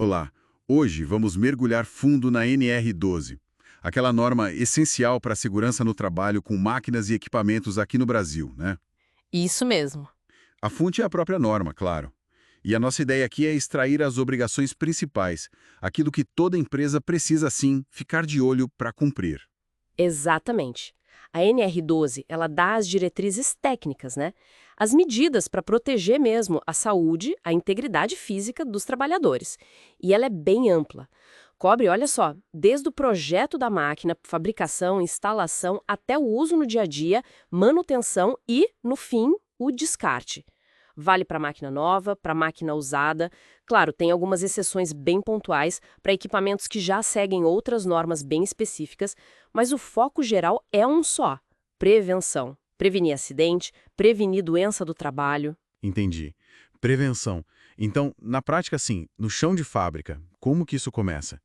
Olá, hoje vamos mergulhar fundo na NR12, aquela norma essencial para a segurança no trabalho com máquinas e equipamentos aqui no Brasil, né? Isso mesmo. A fonte é a própria norma, claro. E a nossa ideia aqui é extrair as obrigações principais, aquilo que toda empresa precisa, sim, ficar de olho para cumprir. Exatamente. A NR12, ela dá as diretrizes técnicas, né? As medidas para proteger mesmo a saúde, a integridade física dos trabalhadores. E ela é bem ampla. Cobre, olha só, desde o projeto da máquina, fabricação, instalação, até o uso no dia a dia, manutenção e, no fim, o descarte. Vale para máquina nova, para máquina usada. Claro, tem algumas exceções bem pontuais para equipamentos que já seguem outras normas bem específicas, mas o foco geral é um só: prevenção. Prevenir acidente, prevenir doença do trabalho. Entendi. Prevenção. Então, na prática, assim, no chão de fábrica, como que isso começa?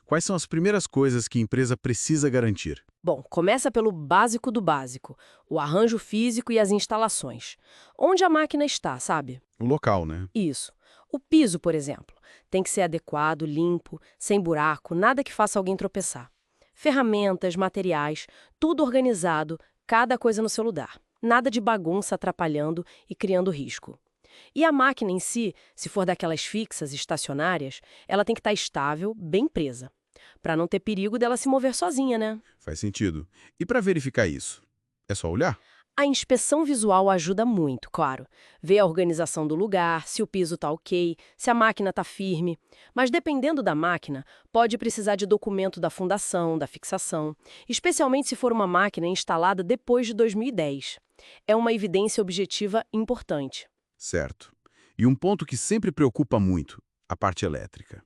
Quais são as primeiras coisas que a empresa precisa garantir? Bom, começa pelo básico do básico: o arranjo físico e as instalações. Onde a máquina está, sabe? O local, né? Isso. O piso, por exemplo, tem que ser adequado, limpo, sem buraco, nada que faça alguém tropeçar. Ferramentas, materiais, tudo organizado, cada coisa no seu lugar. Nada de bagunça atrapalhando e criando risco. E a máquina em si, se for daquelas fixas, estacionárias, ela tem que estar estável, bem presa, para não ter perigo dela se mover sozinha, né? Faz sentido. E para verificar isso? É só olhar? A inspeção visual ajuda muito, claro. Ver a organização do lugar, se o piso está ok, se a máquina está firme. Mas dependendo da máquina, pode precisar de documento da fundação, da fixação, especialmente se for uma máquina instalada depois de 2010. É uma evidência objetiva importante. Certo. E um ponto que sempre preocupa muito, a parte elétrica.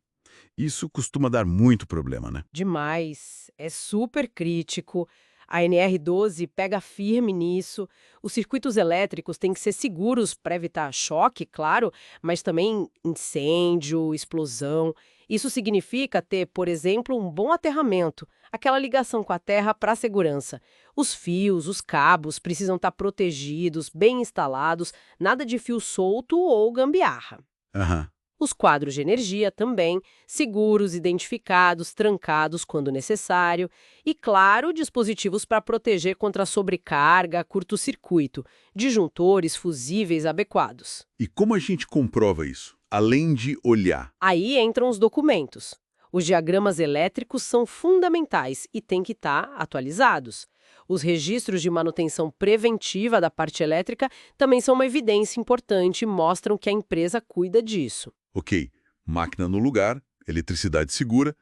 Isso costuma dar muito problema, né? Demais, é super crítico. A NR12 pega firme nisso. Os circuitos elétricos têm que ser seguros para evitar choque, claro, mas também incêndio, explosão. Isso significa ter, por exemplo, um bom aterramento, aquela ligação com a terra para segurança. Os fios, os cabos precisam estar protegidos, bem instalados, nada de fio solto ou gambiarra. Aham. Os quadros de energia também, seguros, identificados, trancados quando necessário. E, claro, dispositivos para proteger contra sobrecarga, curto-circuito, disjuntores fusíveis adequados. E como a gente comprova isso? Além de olhar. Aí entram os documentos. Os diagramas elétricos são fundamentais e têm que estar atualizados. Os registros de manutenção preventiva da parte elétrica também são uma evidência importante e mostram que a empresa cuida disso. Ok, máquina no lugar, eletricidade segura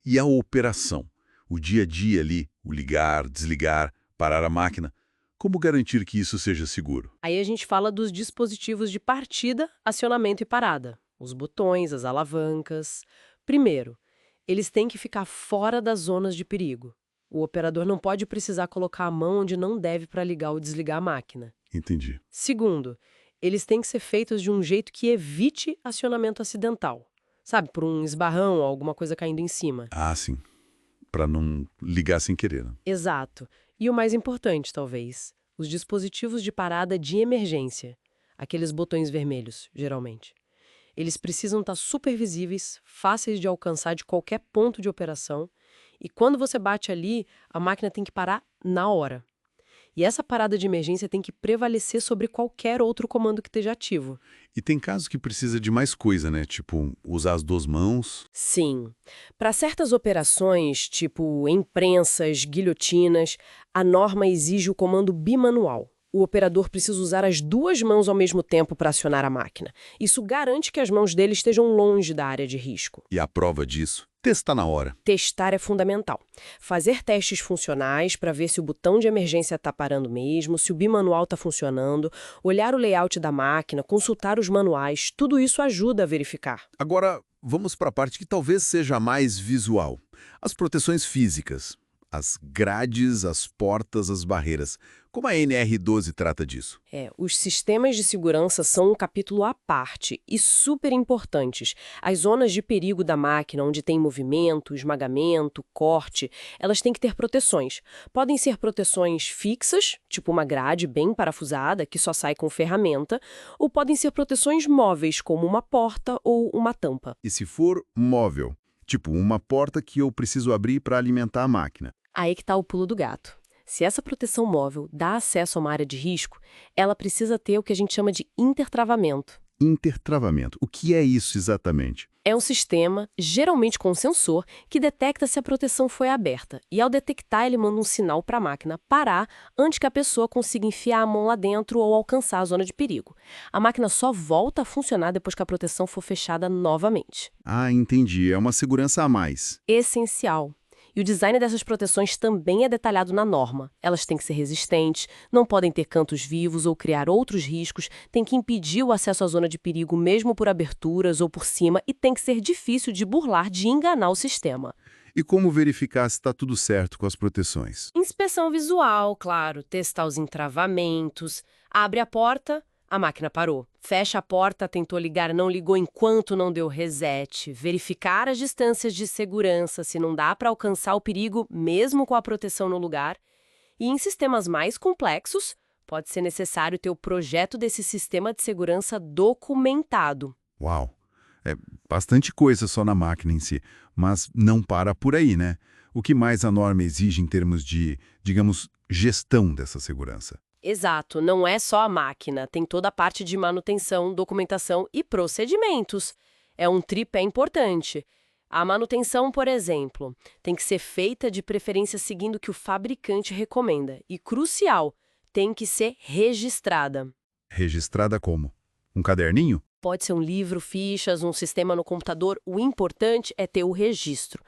e a operação. O dia a dia ali, o ligar, desligar, parar a máquina. Como garantir que isso seja seguro? Aí a gente fala dos dispositivos de partida, acionamento e parada. Os botões, as alavancas. Primeiro, eles têm que ficar fora das zonas de perigo. O operador não pode precisar colocar a mão onde não deve para ligar ou desligar a máquina. Entendi. Segundo, eles têm que ser feitos de um jeito que evite acionamento acidental. Sabe, por um esbarrão ou alguma coisa caindo em cima. Ah, sim. Para não ligar sem querer, né? Exato. E o mais importante, talvez, os dispositivos de parada de emergência. Aqueles botões vermelhos, geralmente. Eles precisam estar super visíveis, fáceis de alcançar de qualquer ponto de operação. E quando você bate ali, a máquina tem que parar na hora. E essa parada de emergência tem que prevalecer sobre qualquer outro comando que esteja ativo. E tem casos que precisa de mais coisa, né? Tipo, usar as duas mãos. Sim. Para certas operações, tipo imprensas, guilhotinas, a norma exige o comando bimanual. O operador precisa usar as duas mãos ao mesmo tempo para acionar a máquina. Isso garante que as mãos dele estejam longe da área de risco. E a prova disso? Testar na hora. Testar é fundamental. Fazer testes funcionais para ver se o botão de emergência está parando mesmo, se o bimanual está funcionando, olhar o layout da máquina, consultar os manuais, tudo isso ajuda a verificar. Agora, vamos para a parte que talvez seja a mais visual. As proteções físicas. As grades, as portas, as barreiras. Como a NR12 trata disso? Os sistemas de segurança são um capítulo à parte e super importantes. As zonas de perigo da máquina, onde tem movimento, esmagamento, corte, elas têm que ter proteções. Podem ser proteções fixas, tipo uma grade bem parafusada, que só sai com ferramenta, ou podem ser proteções móveis, como uma porta ou uma tampa. E se for móvel, tipo uma porta que eu preciso abrir para alimentar a máquina? Aí que está o pulo do gato. Se essa proteção móvel dá acesso a uma área de risco, ela precisa ter o que a gente chama de intertravamento. Intertravamento. O que é isso exatamente? É um sistema, geralmente com um sensor, que detecta se a proteção foi aberta. E ao detectar, ele manda um sinal para a máquina parar antes que a pessoa consiga enfiar a mão lá dentro ou alcançar a zona de perigo. A máquina só volta a funcionar depois que a proteção for fechada novamente. Ah, entendi. É uma segurança a mais. Essencial. E o design dessas proteções também é detalhado na norma. Elas têm que ser resistentes, não podem ter cantos vivos ou criar outros riscos, tem que impedir o acesso à zona de perigo mesmo por aberturas ou por cima e tem que ser difícil de burlar, de enganar o sistema. E como verificar se está tudo certo com as proteções? Inspeção visual, claro, testar os entravamentos. Abre a porta, a máquina parou. Fecha a porta, tentou ligar, não ligou enquanto não deu reset. Verificar as distâncias de segurança, se não dá para alcançar o perigo mesmo com a proteção no lugar. E em sistemas mais complexos, pode ser necessário ter o projeto desse sistema de segurança documentado. Uau! É bastante coisa só na máquina em si, mas não para por aí, né? O que mais a norma exige em termos de, digamos, gestão dessa segurança? Exato, não é só a máquina, tem toda a parte de manutenção, documentação e procedimentos. É um tripé importante. A manutenção, por exemplo, tem que ser feita de preferência seguindo o que o fabricante recomenda. E, crucial, tem que ser registrada. Registrada como? Um caderninho? Pode ser um livro, fichas, um sistema no computador. O importante é ter o registro.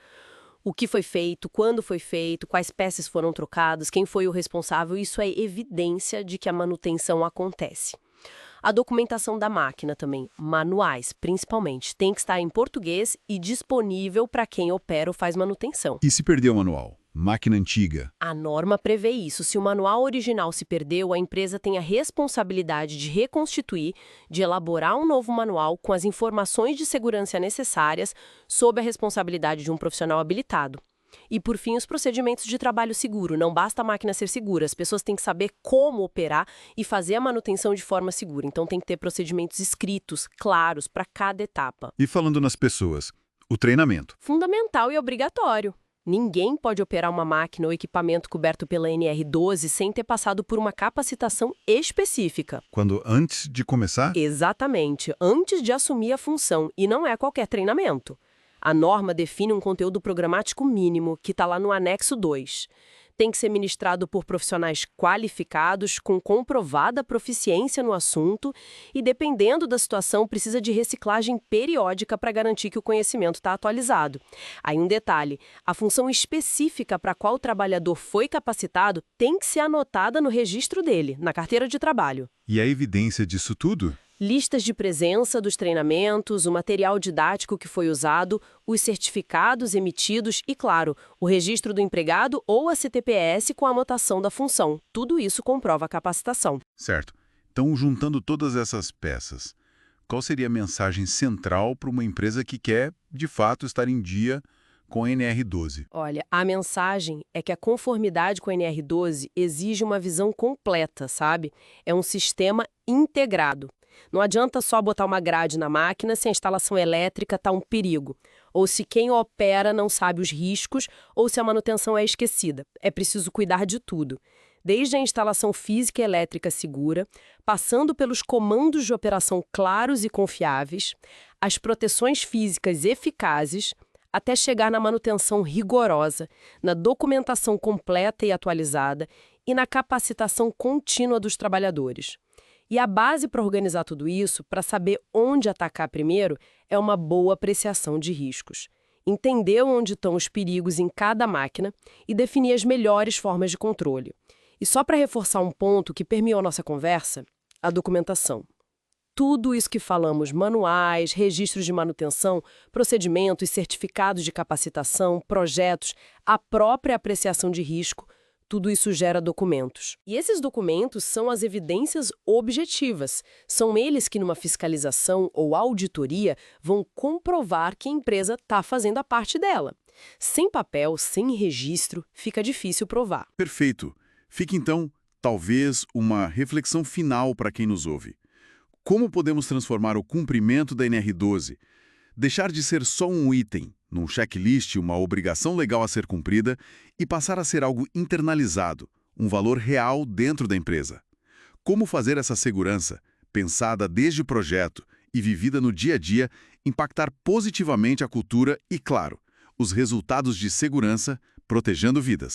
O que foi feito, quando foi feito, quais peças foram trocadas, quem foi o responsável, isso é evidência de que a manutenção acontece. A documentação da máquina também, manuais principalmente, tem que estar em português e disponível para quem opera ou faz manutenção. E se perder o manual? Máquina antiga. A norma prevê isso. Se o manual original se perdeu, a empresa tem a responsabilidade de reconstituir, de elaborar um novo manual com as informações de segurança necessárias, sob a responsabilidade de um profissional habilitado. E, por fim, os procedimentos de trabalho seguro. Não basta a máquina ser segura, as pessoas têm que saber como operar e fazer a manutenção de forma segura. Então, tem que ter procedimentos escritos, claros, para cada etapa. E falando nas pessoas, o treinamento. Fundamental e obrigatório. Ninguém pode operar uma máquina ou equipamento coberto pela NR12 sem ter passado por uma capacitação específica. Quando antes de começar? Exatamente, antes de assumir a função, e não é qualquer treinamento. A norma define um conteúdo programático mínimo, que está lá no anexo 2. Tem que ser ministrado por profissionais qualificados, com comprovada proficiência no assunto e, dependendo da situação, precisa de reciclagem periódica para garantir que o conhecimento está atualizado. Aí um detalhe, a função específica para a qual o trabalhador foi capacitado tem que ser anotada no registro dele, na carteira de trabalho. E a evidência disso tudo? Listas de presença dos treinamentos, o material didático que foi usado, os certificados emitidos e, claro, o registro do empregado ou a CTPS com a anotação da função. Tudo isso comprova a capacitação. Certo. Então, juntando todas essas peças, qual seria a mensagem central para uma empresa que quer, de fato, estar em dia com a NR12? Olha, a mensagem é que a conformidade com a NR12 exige uma visão completa, sabe? É um sistema integrado. Não adianta só botar uma grade na máquina se a instalação elétrica está um perigo, ou se quem opera não sabe os riscos, ou se a manutenção é esquecida. É preciso cuidar de tudo. Desde a instalação física e elétrica segura, passando pelos comandos de operação claros e confiáveis, as proteções físicas eficazes, até chegar na manutenção rigorosa, na documentação completa e atualizada e na capacitação contínua dos trabalhadores. E a base para organizar tudo isso, para saber onde atacar primeiro, é uma boa apreciação de riscos. Entender onde estão os perigos em cada máquina e definir as melhores formas de controle. E só para reforçar um ponto que permeou a nossa conversa, a documentação. Tudo isso que falamos, manuais, registros de manutenção, procedimentos, certificados de capacitação, projetos, a própria apreciação de risco, Tudo isso gera documentos. E esses documentos são as evidências objetivas. São eles que, numa fiscalização ou auditoria, vão comprovar que a empresa está fazendo a parte dela. Sem papel, sem registro, fica difícil provar. Perfeito. Fica então, talvez, uma reflexão final para quem nos ouve. Como podemos transformar o cumprimento da NR12, deixar de ser só um item, num checklist, uma obrigação legal a ser cumprida, e passar a ser algo internalizado, um valor real dentro da empresa? Como fazer essa segurança, pensada desde o projeto e vivida no dia a dia, impactar positivamente a cultura e, claro, os resultados de segurança, protegendo vidas?